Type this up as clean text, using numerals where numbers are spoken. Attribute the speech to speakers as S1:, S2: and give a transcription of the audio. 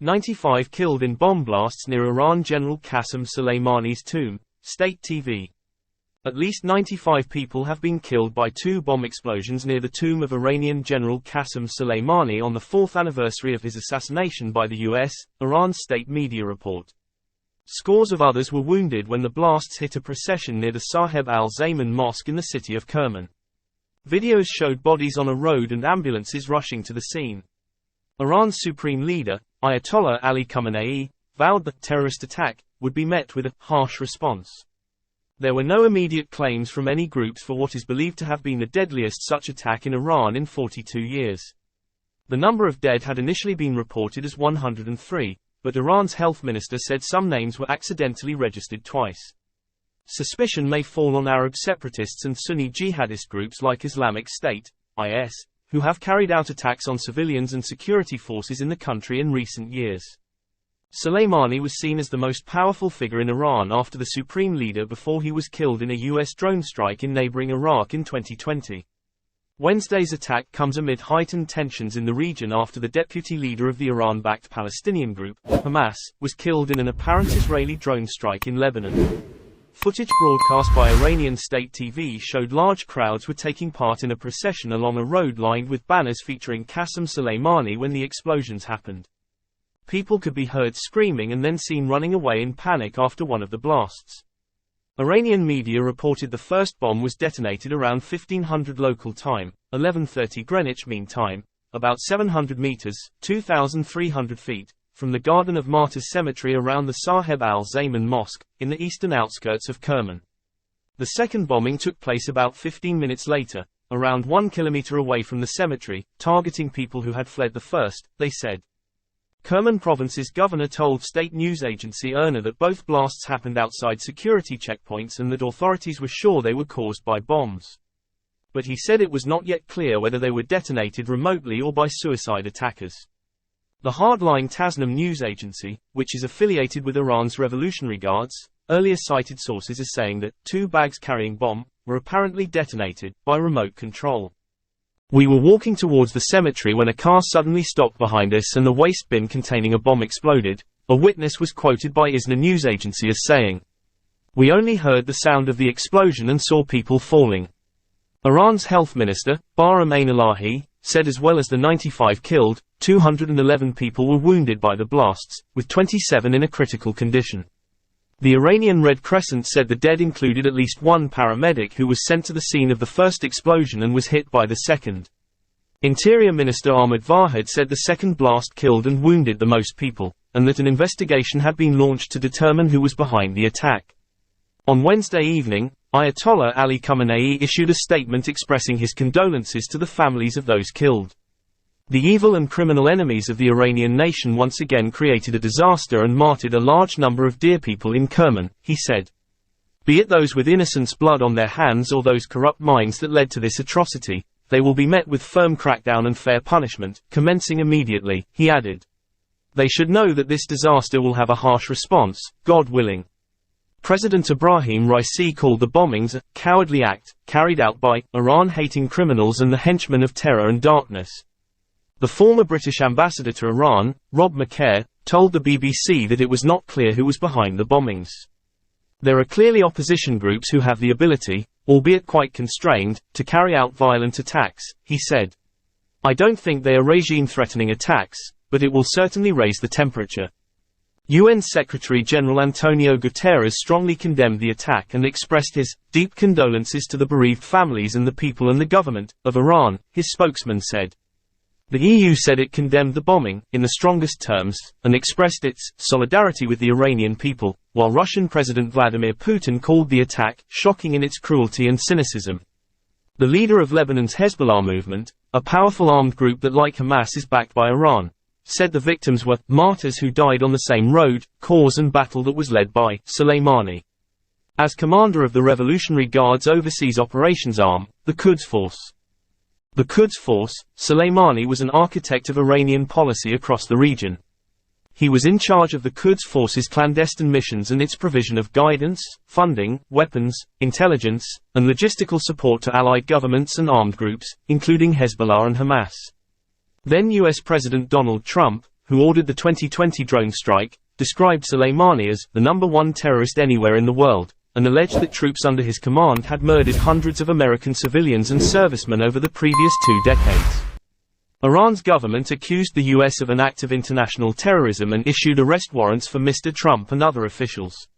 S1: 95 killed in bomb blasts near Iran General Qasem Soleimani's tomb, State TV. At least 95 people have been killed by two bomb explosions near the tomb of Iranian General Qasem Soleimani on the 4th anniversary of his assassination by the US, Iran's state media report. Scores of others were wounded when the blasts hit a procession near the Saheb al-Zaman mosque in the city of Kerman. Videos showed bodies on a road and ambulances rushing to the scene. Iran's supreme leader, Ayatollah Ali Khamenei, vowed the terrorist attack would be met with a harsh response. There were no immediate claims from any groups for what is believed to have been the deadliest such attack in Iran in 42 years. The number of dead had initially been reported as 103, but Iran's health minister said some names were accidentally registered twice. Suspicion may fall on Arab separatists and Sunni jihadist groups like Islamic State, IS, who have carried out attacks on civilians and security forces in the country in recent years. Soleimani was seen as the most powerful figure in Iran after the supreme leader before he was killed in a US drone strike in neighboring Iraq in 2020. Wednesday's attack comes amid heightened tensions in the region after the deputy leader of the Iran-backed Palestinian group, Hamas, was killed in an apparent Israeli drone strike in Lebanon. Footage broadcast by Iranian state TV showed large crowds were taking part in a procession along a road lined with banners featuring Qasem Soleimani when the explosions happened. People could be heard screaming and then seen running away in panic after one of the blasts. Iranian media reported the first bomb was detonated around 1500 local time, 11:30 Greenwich Mean Time, about 700 meters, 2,300 feet, from the Garden of Martyrs cemetery around the Saheb al-Zaman mosque, in the eastern outskirts of Kerman. The second bombing took place about 15 minutes later, around 1 kilometer away from the cemetery, targeting people who had fled the first, they said. Kerman province's governor told state news agency IRNA that both blasts happened outside security checkpoints and that authorities were sure they were caused by bombs. But he said it was not yet clear whether they were detonated remotely or by suicide attackers. The hardline Tasnim news agency, which is affiliated with Iran's Revolutionary Guards, earlier cited sources as saying that two bags carrying bomb were apparently detonated by remote control. We were walking towards the cemetery when a car suddenly stopped behind us and the waste bin containing a bomb exploded, a witness was quoted by ISNA news agency as saying. We only heard the sound of the explosion and saw people falling. Iran's health minister, Bahram Elahi, said as well as the 95 killed, 211 people were wounded by the blasts, with 27 in a critical condition. The Iranian Red Crescent said the dead included at least one paramedic who was sent to the scene of the first explosion and was hit by the second. Interior Minister Ahmad Vahid said the second blast killed and wounded the most people, and that an investigation had been launched to determine who was behind the attack. On Wednesday evening, Ayatollah Ali Khamenei issued a statement expressing his condolences to the families of those killed. The evil and criminal enemies of the Iranian nation once again created a disaster and martyred a large number of dear people in Kerman, he said. Be it those with innocents' blood on their hands or those corrupt minds that led to this atrocity, they will be met with firm crackdown and fair punishment, commencing immediately, he added. They should know that this disaster will have a harsh response, God willing. President Ibrahim Raisi called the bombings a cowardly act, carried out by Iran-hating criminals and the henchmen of terror and darkness. The former British ambassador to Iran, Rob McCare, told the BBC that it was not clear who was behind the bombings. There are clearly opposition groups who have the ability, albeit quite constrained, to carry out violent attacks, he said. I don't think they are regime-threatening attacks, but it will certainly raise the temperature. UN Secretary-General Antonio Guterres strongly condemned the attack and expressed his deep condolences to the bereaved families and the people and the government of Iran, his spokesman said. The EU said it condemned the bombing, in the strongest terms, and expressed its solidarity with the Iranian people, while Russian President Vladimir Putin called the attack shocking in its cruelty and cynicism. The leader of Lebanon's Hezbollah movement, a powerful armed group that like Hamas is backed by Iran, said the victims were martyrs who died on the same road, cause and battle that was led by Soleimani. As commander of the Revolutionary Guard's overseas operations arm, the Quds Force. The Quds Force, Soleimani was an architect of Iranian policy across the region. He was in charge of the Quds Force's clandestine missions and its provision of guidance, funding, weapons, intelligence, and logistical support to allied governments and armed groups, including Hezbollah and Hamas. Then US President Donald Trump, who ordered the 2020 drone strike, described Soleimani as the #1 terrorist anywhere in the world, and alleged that troops under his command had murdered hundreds of American civilians and servicemen over the previous 2 decades. Iran's government accused the US of an act of international terrorism and issued arrest warrants for Mr. Trump and other officials.